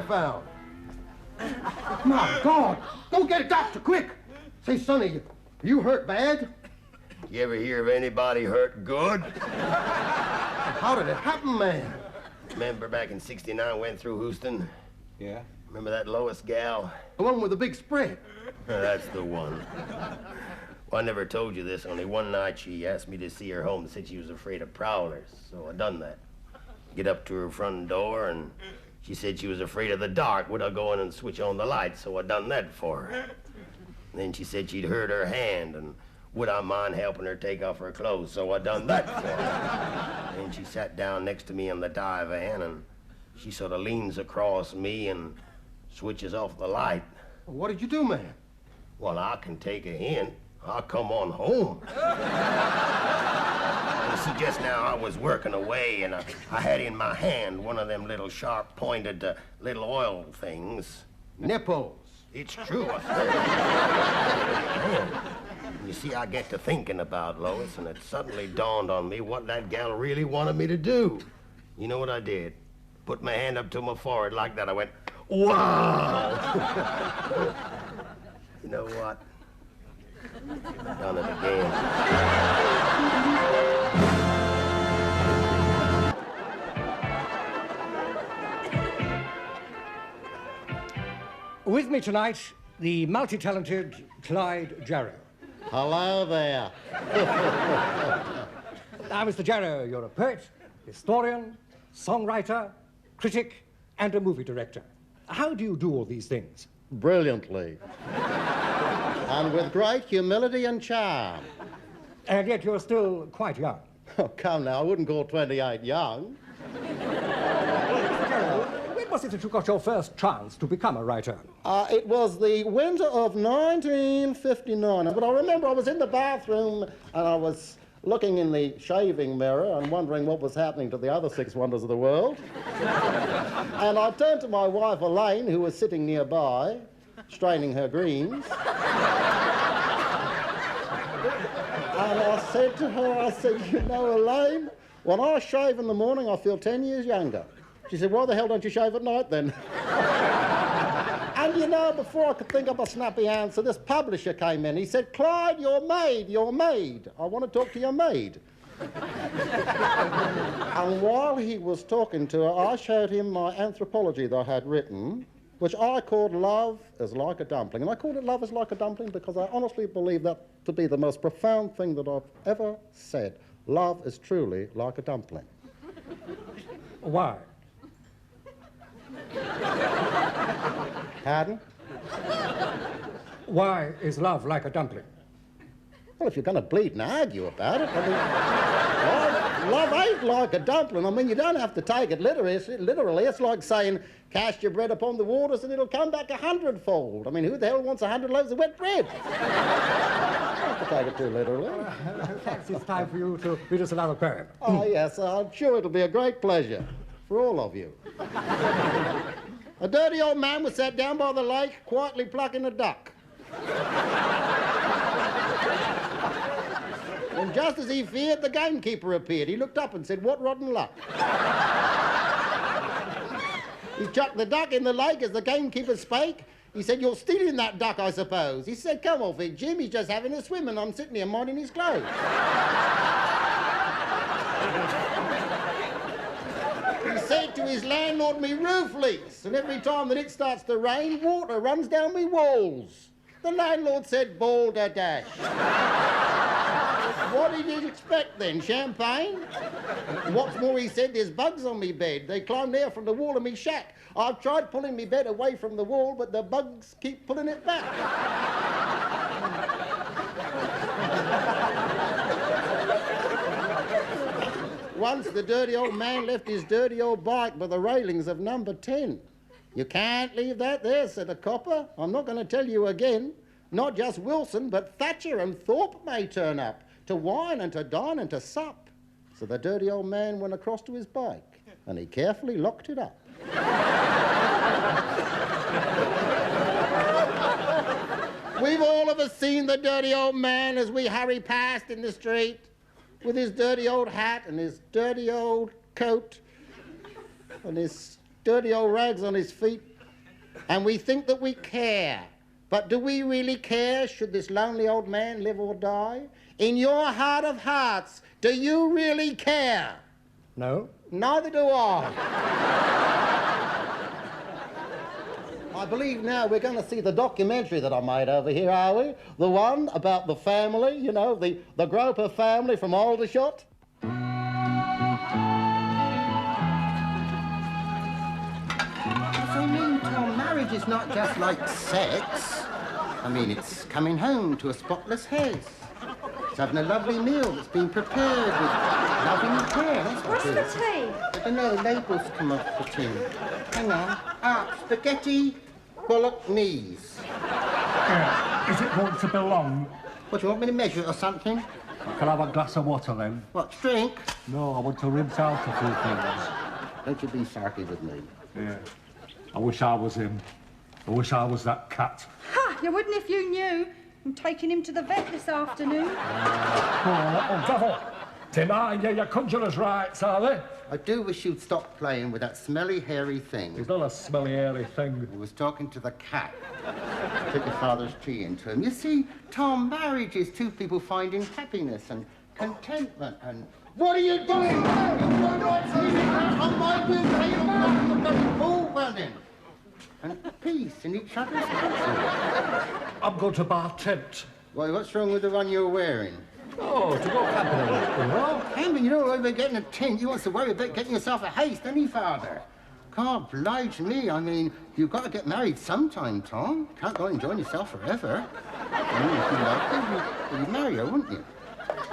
Found. My God! Go get a doctor, quick! Say, Sonny, you hurt bad? You ever hear of anybody hurt good? How did it happen, man? Remember back in '69 went through Houston? Yeah. Remember that Lois gal? The one with the big spread. That's the one. Well, I never told you this. Only one night she asked me to see her home and said she was afraid of prowlers, so I done that. Get up to her front door and she said she was afraid of the dark. Would I go in and switch on the lights? So I done that for her. Then she said she'd hurt her hand, and would I mind helping her take off her clothes? So I done that for her. Then she sat down next to me in the divan, and she sort of leans across me and switches off the light. What did you do, man? Well, I can take a hint. I'll come on home. You see, just now I was working away, and I had in my hand one of them little sharp-pointed little oil things. Nipples. It's true. You see, I get to thinking about Lois, and it suddenly dawned on me what that gal really wanted me to do. You know what I did? Put my hand up to my forehead like that. I went, wow! You know what? I've done it again. With me tonight, the multi-talented Clyde Jarrow. Hello there. Now, Mr. Jarrow, you're a poet, historian, songwriter, critic, and a movie director. How do you do all these things? Brilliantly. And with great humility and charm. And yet you're still quite young. Oh, come now, I wouldn't call 28 young. Mr. Jarrow, when was it that you got your first chance to become a writer? It was the winter of 1959. But I remember I was in the bathroom and I was looking in the shaving mirror and wondering what was happening to the other 6 wonders of the world. And I turned to my wife, Elaine, who was sitting nearby, straining her greens. And I said to her, you know, Elaine, when I shave in the morning, I feel 10 years younger. She said, why the hell don't you shave at night then? And you know, before I could think up a snappy answer, this publisher came in. He said, Clyde, your maid. I want to talk to your maid. And while he was talking to her, I showed him my anthropology that I had written, which I called Love is Like a Dumpling. And I called it Love is Like a Dumpling because I honestly believe that to be the most profound thing that I've ever said. Love is truly like a dumpling. Why? Pardon? Why is love like a dumpling? Well, if you're going to bleed and argue about it, I mean, love ain't like a dumpling. I mean, you don't have to take it literally. It's like saying, cast your bread upon the waters and it'll come back 100-fold. I mean, who the hell wants 100 loaves of wet bread? You don't have to take it too literally. Perhaps it's time for you to read us another poem. Oh, yes, I'm sure it'll be a great pleasure for all of you. A dirty old man was sat down by the lake, quietly plucking a duck. And just as he feared, the gamekeeper appeared. He looked up and said, what rotten luck. He chucked the duck in the lake as the gamekeeper spake. He said, you're stealing that duck, I suppose. He said, come off it, Jim. He's just having a swim and I'm sitting here minding his clothes. said to his landlord, me roof leaks, and every time that it starts to rain, water runs down me walls. The landlord said, balderdash. What did you expect then, champagne? What's more, he said, there's bugs on me bed. They climb there from the wall of me shack. I've tried pulling me bed away from the wall, but the bugs keep pulling it back. Once the dirty old man left his dirty old bike by the railings of number 10. You can't leave that there, said the copper. I'm not going to tell you again. Not just Wilson, but Thatcher and Thorpe may turn up to wine and to dine and to sup. So the dirty old man went across to his bike and he carefully locked it up. We've all of us seen the dirty old man as we hurry past in the street with his dirty old hat and his dirty old coat and his dirty old rags on his feet, and we think that we care. But do we really care should this lonely old man live or die? In your heart of hearts, do you really care? No. Neither do I. I believe now we're going to see the documentary that I made over here, are we? The one about the family, you know, the Groper family from Aldershot. I mean, Tom, marriage is not just like sex. I mean, it's coming home to a spotless house. It's having a lovely meal that's been prepared with loving care. That's what it is. What's the tea? I don't know, labels come off the tin. Hang on. Spaghetti bolognese. Is it going to be long? What, do you want me to measure it or something? Can I have a glass of water then? What, drink? No, I want to rinse out a few things. Don't you be sarky with me. Yeah. I wish I was him. I wish I was that cat. Ha! You wouldn't if you knew. I'm taking him to the vet this afternoon. Oh, devil! Deny your conjurer's rights, are they? I do wish you'd stop playing with that smelly, hairy thing. He's not a smelly, hairy thing. I was talking to the cat. Took your father's tea into him. You see, Tom, marriage is two people finding happiness and contentment and... What are you doing? You're not leaving out on my will. You're not the bloody ball welding. And peace in each other's country. I'm going to buy a tent. Why, what's wrong with the one you're wearing? Oh, to go camping, you know? Camping, you don't worry about getting a tent. You want to worry about getting yourself a house, doesn't he, Father? God oblige me. I mean, you've got to get married sometime, Tom. Can't go enjoying yourself forever. I mean, if you loved her, you'd marry her, wouldn't you?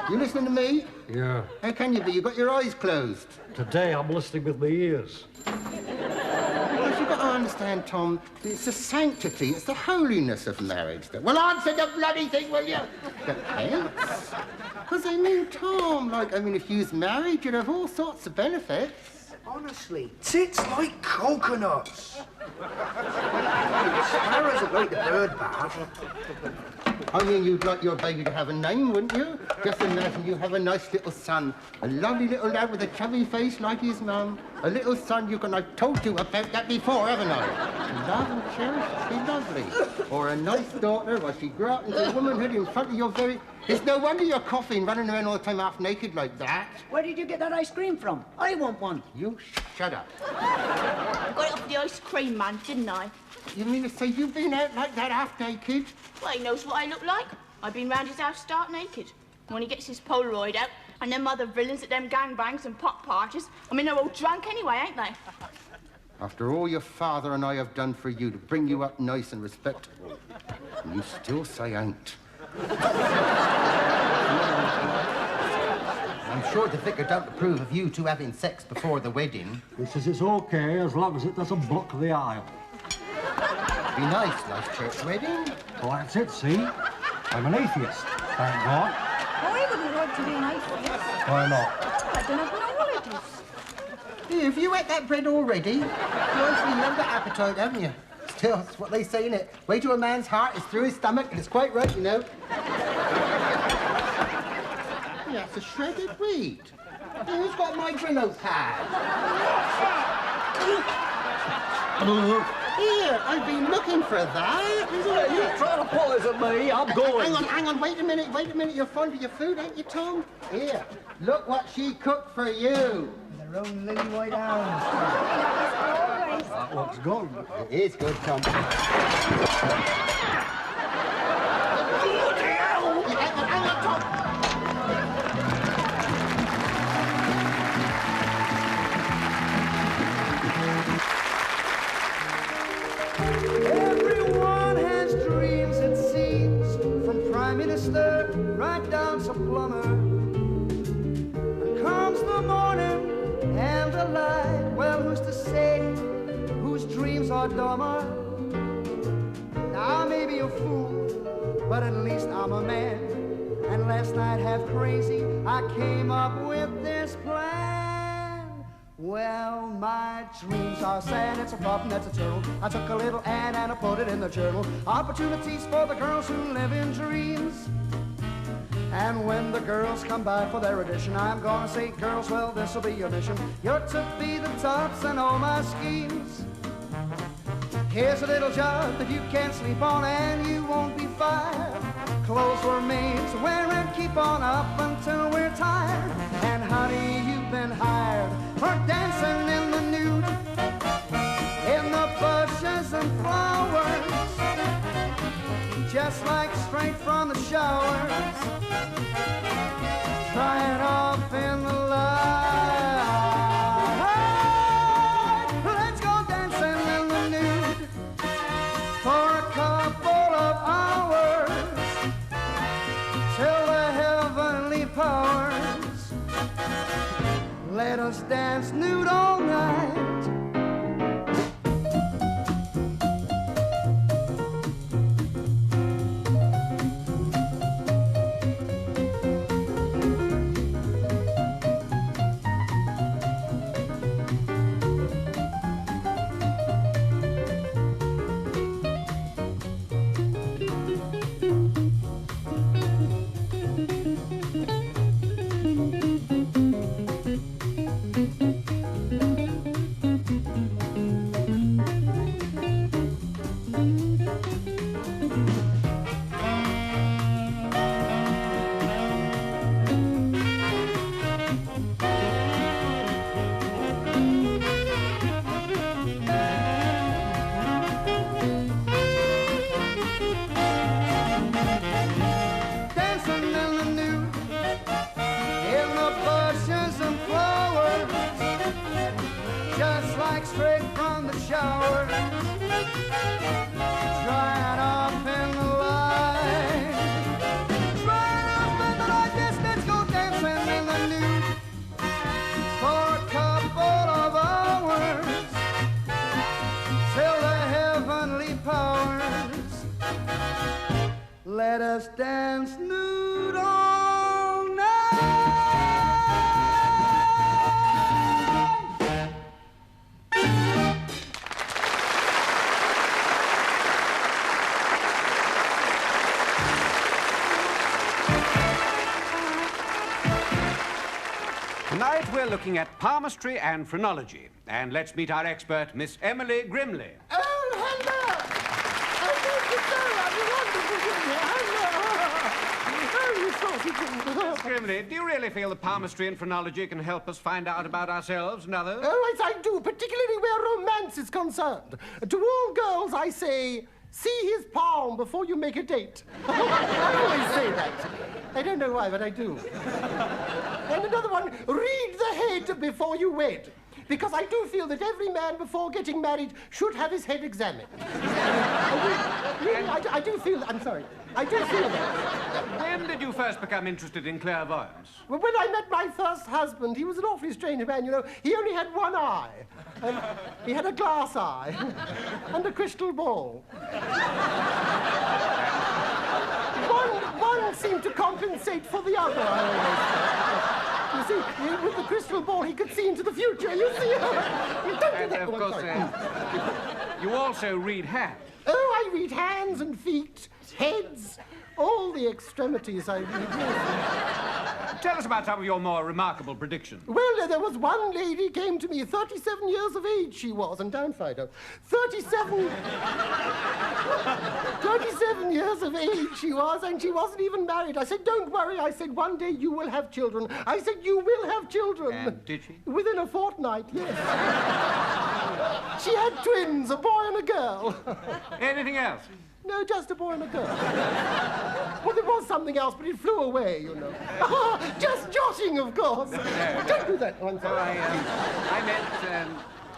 You listening to me? Yeah. How can you be? You've got your eyes closed. Today I'm listening with my ears. Well, you've got to understand, Tom, it's the sanctity, it's the holiness of marriage. Well, answer the bloody thing, will you? The pence? Because, I mean, Tom, if you was married, you'd have all sorts of benefits. Honestly, tits like coconuts. Sparrows are like the bird bath. I mean, you'd like your baby to have a name, wouldn't you? Just imagine you have a nice little son, a lovely little lad with a chubby face like his mum, a little son you can... I've told you about that before, haven't I? Love and cherish, be lovely. Or a nice daughter, while she grew up into womanhood in front of your very... It's no wonder you're coughing, running around all the time half naked like that. Where did you get that ice cream from? I want one. You shut up. I got it off the ice cream man, didn't I? You mean to say you've been out like that half naked? Well, he knows what I look like. I've been round his house stark naked. When he gets his Polaroid out, and them other villains at them gangbangs and pop parties, I mean, they're all drunk anyway, ain't they? After all your father and I have done for you to bring you up nice and respectable, and you still say ain't. I'm sure the vicar don't approve of you two having sex before the wedding. He says it's okay as long as it doesn't block the aisle. Be nice, nice church wedding. Well, that's it, see? I'm an atheist, thank God. I wouldn't like to be an atheist. Why not? I don't have no holidays. Here, have you ate that bread already? You obviously love the appetite, haven't you? Still, that's what they say, innit? Way to a man's heart is through his stomach, and it's quite right, you know. Yeah, it's a shredded wheat. Hey, who's got my Drino pad? Here, I've been looking for that. You're trying to poison me, I'm going. Hang on, wait a minute. You're fond of your food, ain't you, Tom? Here, look what she cooked for you. The her own lily white arms. That looks good. It is good company. Everyone has dreams, it seems, from Prime Minister right down to plumber. And comes the morning and the light. Well, who's to say whose dreams are dumber? Now, I may be a fool, but at least I'm a man. And last night, half crazy, I came up with this plan. Well, my dreams are sad, it's a problem, that's a turtle. I took a little ad and I put it in the journal. Opportunities for the girls who live in dreams. And when the girls come by for their audition, I'm gonna say, girls, well, this'll be your mission. You're to be the tops in all my schemes. Here's a little job that you can't sleep on and you won't be fired. Clothes were made to wear and keep on up until we're tired. And honey, you've been hired for dancing in the nude, in the bushes and flowers, just like straight from the showers. Try it off in the light. Let's go dancing in the nude for a couple of hours till the heavenly powers let us dance nude all night. Let us dance nude all night. Tonight we're looking at palmistry and phrenology. And let's meet our expert, Miss Emily Grimley. Oh, hello! Miss Grimley, do you really feel that palmistry and phrenology can help us find out about ourselves and others? Oh, yes, I do, particularly where romance is concerned. To all girls, I say, see his palm before you make a date. I always say that. I don't know why, but I do. And another one, read the head before you wed. Because I do feel that every man before getting married should have his head examined. I do feel, I'm sorry, I do feel that. When did you first become interested in clairvoyance? Well, when I met my first husband, he was an awfully strange man, you know. He only had one eye. He had a glass eye and a crystal ball. One seemed to compensate for the other, I always thought. You see, with the crystal ball, he could see into the future, you see. You don't do that. Of course, you also read hands. Oh, I read hands and feet, heads, all the extremities I read. Tell us about some of your more remarkable predictions. Well, there was one lady came to me, 37 years of age she was, and down, Fido. 37 years of age she was, and she wasn't even married. I said, don't worry. I said, one day you will have children. I said, you will have children. And did she? Within a fortnight, yes. She had twins, a boy and a girl. Anything else? No, just a boy and a girl. Well, there was something else, but it flew away, you know. Just jotting, of course. Don't do that. Oh, I'm sorry. I meant...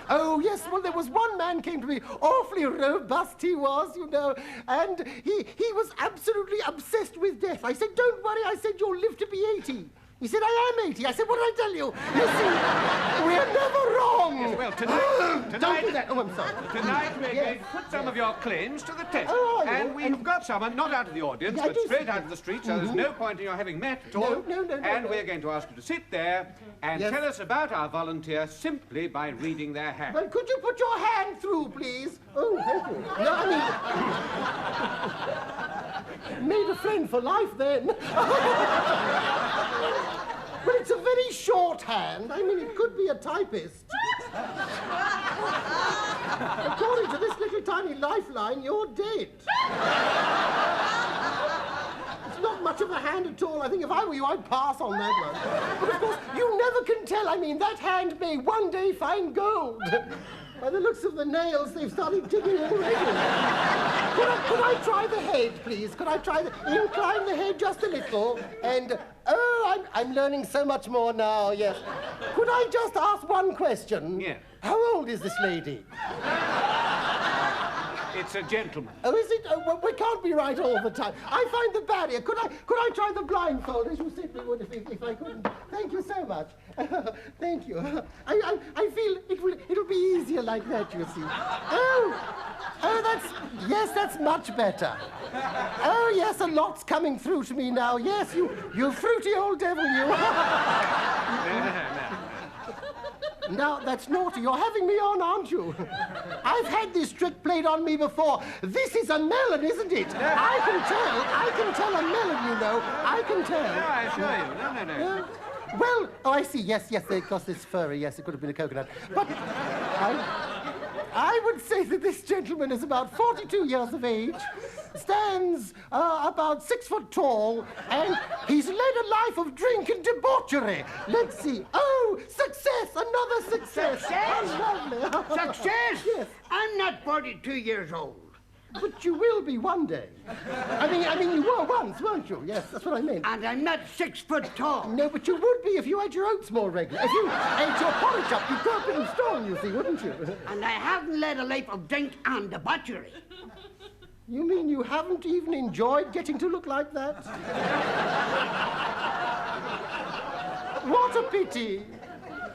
Oh, yes, well, there was one man came to me, awfully robust he was, you know, and he was absolutely obsessed with death. I said, don't worry, I said, you'll live to be 80. He said, I am 80. I said, what did I tell you? You see, we're never wrong. Yes, well, tonight... Don't do that. Oh, I'm sorry. Tonight we're going to put some of your claims to the test. Oh, and we've got someone, not out of the audience, but straight out of the street, so there's no point in your having met at all. No. And we're going to ask you to sit there and tell us about our volunteer simply by reading their hand. Well, could you put your hand through, please? Oh, thank you. No, I mean... Made a friend for life, then. Well, it's a very short hand. I mean, it could be a typist. According to this little tiny lifeline, you're dead. It's not much of a hand at all. I think if I were you, I'd pass on that one. But of course, you never can tell. I mean, that hand may one day find gold. By the looks of the nails, they've started digging already. Could I try the head, please? Could I try incline the head just a little? And, oh, I'm learning so much more now, yes. Could I just ask one question? Yeah. How old is this lady? It's a gentleman. Oh, is it? Oh, well, we can't be right all the time. I find the barrier. Could I try the blindfold, as you simply would if I couldn't? Thank you so much. Thank you. I feel it'll be easier like that, you see. Oh, that's much better. Oh, yes, a lot's coming through to me now. Yes, you fruity old devil, you. Now, that's naughty. You're having me on, aren't you? I've had this trick played on me before. This is a melon, isn't it? I can tell a melon, you know. I can tell. No, I assure you. No. Well, oh, I see. Yes, because it's furry. Yes, it could have been a coconut. But I would say that this gentleman is about 42 years of age, stands about 6 foot tall, and he's led a life of drink and debauchery. Let's see. Oh, success! Another success! Success? How lovely. Success? Yes. I'm not 42 years old. But you will be one day. I mean, you were once, weren't you? Yes, that's what I meant. And I'm not 6 foot tall. No, but you would be if you had your oats more regular. If you ate your porridge up, you'd go up in stone, you see, wouldn't you? And I haven't led a life of drink and debauchery. You mean you haven't even enjoyed getting to look like that? What a pity.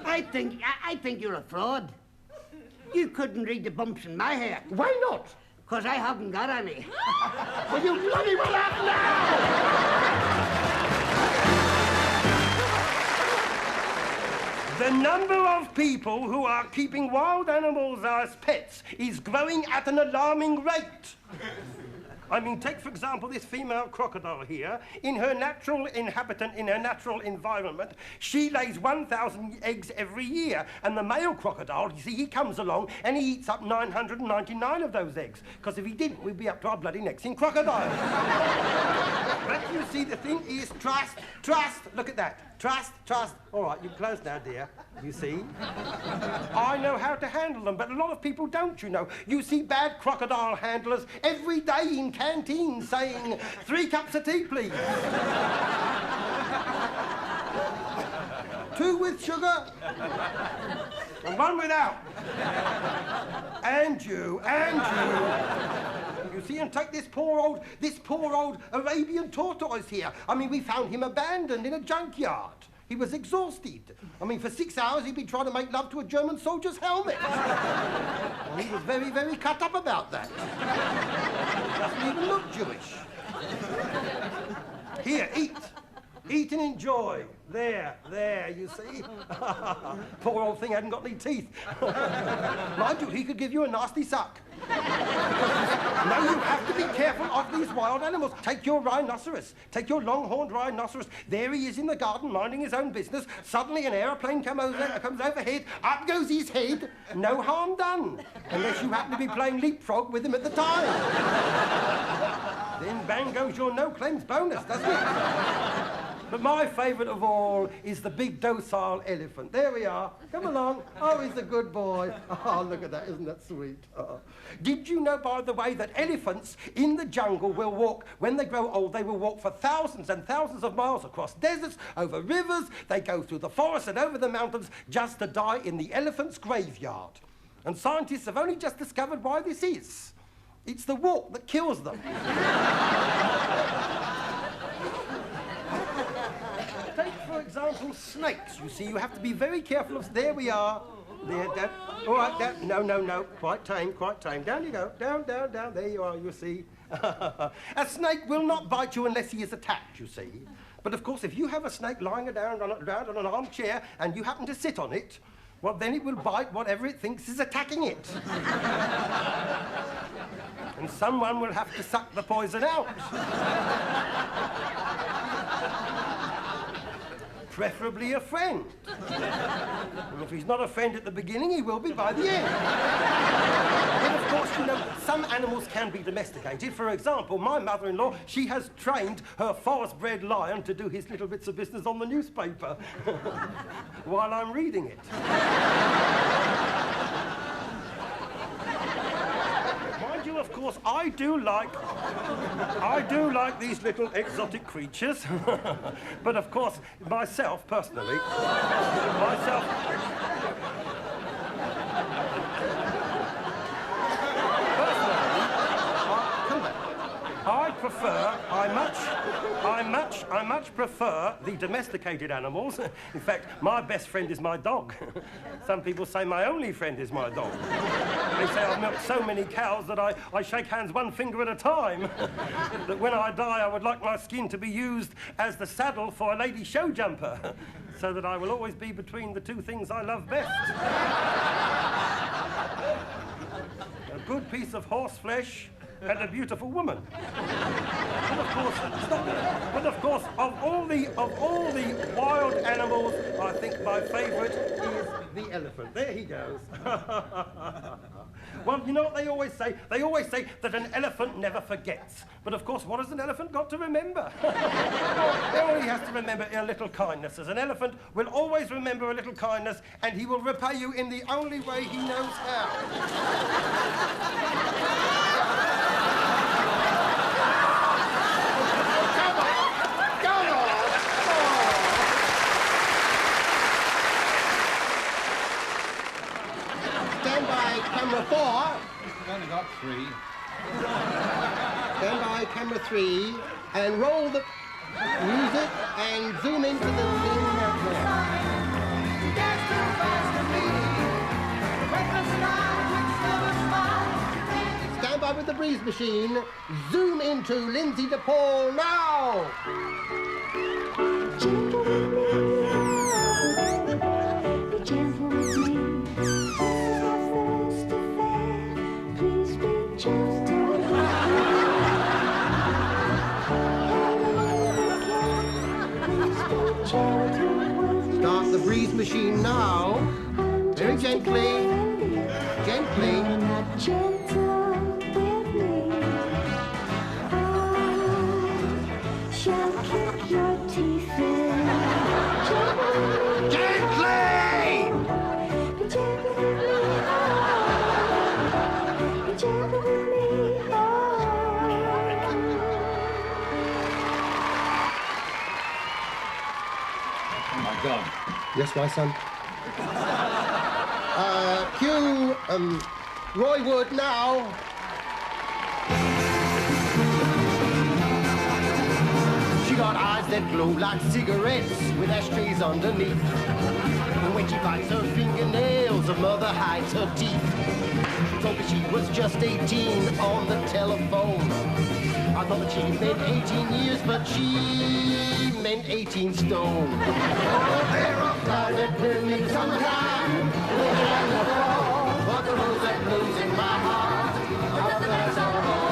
I think you're a fraud. You couldn't read the bumps in my hair. Why not? Because I haven't got any. Well, you bloody well have now! The number of people who are keeping wild animals as pets is growing at an alarming rate. I mean, take, for example, this female crocodile here. In her natural inhabitant, in her natural environment, she lays 1,000 eggs every year. And the male crocodile, you see, he comes along and he eats up 999 of those eggs. Because if he didn't, we'd be up to our bloody necks in crocodiles. But you see, the thing is trust. Look at that. Trust. All right, you're close now, dear. You see? I know how to handle them, but a lot of people don't, you know. You see bad crocodile handlers every day in canteens saying, 3 cups of tea, please. 2 with sugar, and 1 without. And you. You see, and take this poor old Arabian tortoise here. I mean, we found him abandoned in a junkyard. He was exhausted. I mean, for 6 hours he'd been trying to make love to a German soldier's helmet. Well, he was very, very cut up about that. Doesn't even look Jewish. Here, eat. Eat and enjoy. There, you see? Poor old thing hadn't got any teeth. Mind you, he could give you a nasty suck. Now you have to be careful of these wild animals. Take your rhinoceros. Take your long-horned rhinoceros. There he is in the garden, minding his own business. Suddenly an aeroplane comes overhead. Up goes his head. No harm done. Unless you happen to be playing leapfrog with him at the time. Then bang goes your no-claims bonus, doesn't it? But my favourite of all is the big docile elephant. There we are. Come along. Oh, he's a good boy. Oh, look at that. Isn't that sweet? Oh. Did you know, by the way, that elephants in the jungle will walk, when they grow old, they will walk for thousands and thousands of miles across deserts, over rivers, they go through the forests and over the mountains just to die in the elephant's graveyard. And scientists have only just discovered why this is. It's the walk that kills them. Take, for example, snakes. You see, you have to be very careful of... There we are. There. All right, no. Quite tame. Down you go. Down. There you are, you see. A snake will not bite you unless he is attacked, you see. But, of course, if you have a snake lying around on an armchair and you happen to sit on it, well, then it will bite whatever it thinks is attacking it. And someone will have to suck the poison out. Preferably a friend. And if he's not a friend at the beginning, he will be by the end. But of course, you know, some animals can be domesticated. For example, my mother-in-law, she has trained her forest-bred lion to do his little bits of business on the newspaper while I'm reading it. Mind you, of course, I do like these little exotic creatures. But of course, myself, personally, I much prefer the domesticated animals. In fact, my best friend is my dog. Some people say my only friend is my dog. They say I've milked so many cows that I shake hands one finger at a time. That when I die, I would like my skin to be used as the saddle for a lady show jumper, so that I will always be between the two things I love best. A good piece of horse flesh and a beautiful woman. But of course, of all the wild animals, I think my favourite is the elephant. There he goes. Well, you know what they always say? They always say that an elephant never forgets. But of course, what has an elephant got to remember? All he has to remember are little kindnesses. An elephant will always remember a little kindness, and he will repay you in the only way he knows how. Camera 4. We've only got 3. Stand by camera 3 and roll the music and zoom into the thing out there. Stand by with the breeze machine. Zoom into Lindsay DePaul now. Start the breeze machine now. Very gently. Gently. God. Yes, my son. Cue Roy Wood now. She got eyes that glow like cigarettes with ashtrays underneath. And when she bites her fingernails, her mother hides her teeth. She told me she was just 18 on the telephone. I thought that she meant 18 years, but she meant 18 stone. Oh, they're a violet blooming summertime, winter and the fall, but the rose that blooms in my heart, others are all.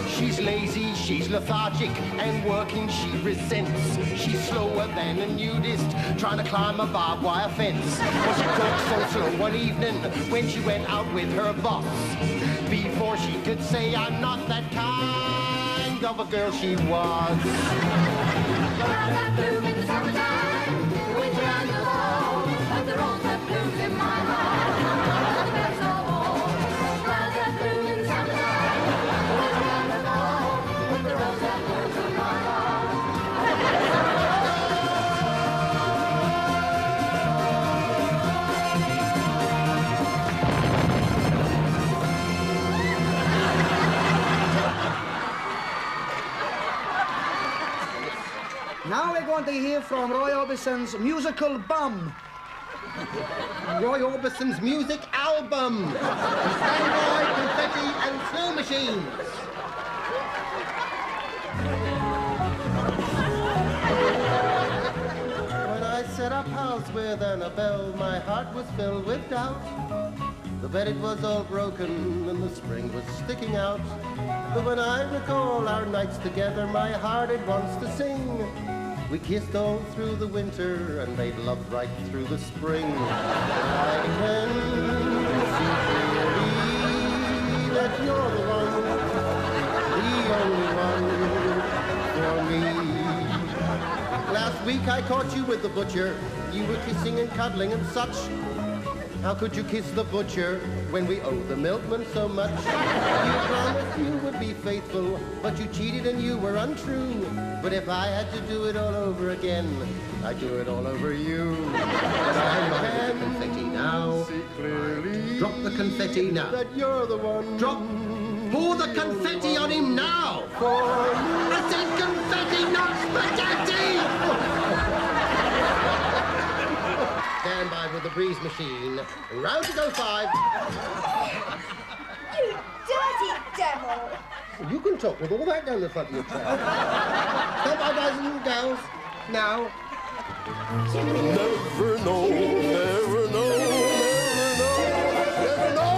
She's lazy, she's lethargic, and working she resents. She's slower than a nudist, trying to climb a barbed wire fence. Well, she talked so slow one evening when she went out with her boss. Before she could say, I'm not that kind of a girl, she was. Flowers that bloom in the summertime, the winter and the fall, but the rose that blooms in my heart, are the best of all. Flowers that bloom in the summertime, the winter and the fall, but the rose that blooms in my heart, are the best of all. Now we're going to hear from Roy Orbison's musical bum. Roy Orbison's music album. Standby, confetti, and snow machines. When I set up house with Annabelle, my heart was filled with doubt. The bed it was all broken and the spring was sticking out. But when I recall our nights together, my heart it wants to sing. We kissed all through the winter and made love right through the spring. I can see clearly that you're the only one for me. Last week I caught you with the butcher. You were kissing and cuddling and such. How could you kiss the butcher when we owe the milkman so much? You promised you would be faithful, but you cheated and you were untrue. But if I had to do it all over again, I'd do it all over you. But I can confetti now. See clearly. Drop the confetti now. That you're the one. Drop. Pour the confetti on him now. For you. I said confetti, not spaghetti. Stand by with the breeze machine. Round to go 5. You dirty devil! You can talk with all that down the front of your chair. Stand by, guys and girls. Now. Never know, never know, never know, never know.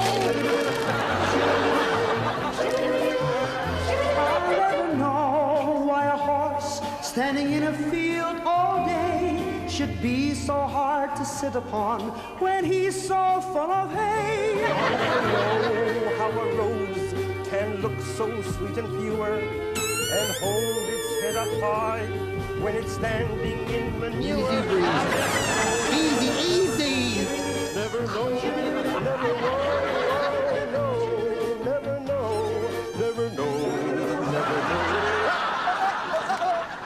I'll never know why a horse standing in a field all day should be so hard to sit upon when he's so full of hay. I know how a rose can look so sweet and pure and hold its head up high when it's standing in manure. Easy, breeze. Easy, easy. Never know, never know, never know, never know, never know.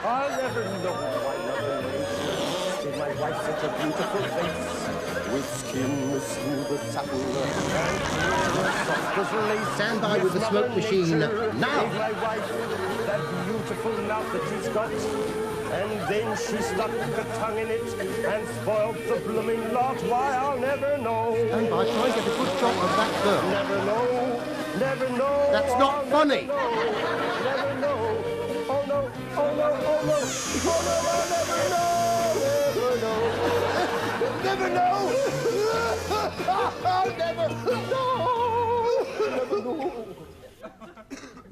I'll never know why Mother Nature gave my wife such a beautiful face, with skin as smooth as satin and soft as lace. Stand by with the smoke machine now. Gave my wife that beautiful mouth that she's got, and then she stuck her tongue in it and spoiled the blooming lot. Why, I'll never know. Stand by, try and get a good shot of that girl. Never know, never know. That's not funny. Never know. Oh no, oh no, oh no, oh no, I'll never know, never know. I'll never know.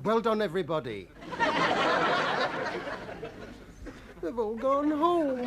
Well done, everybody. They've all gone home.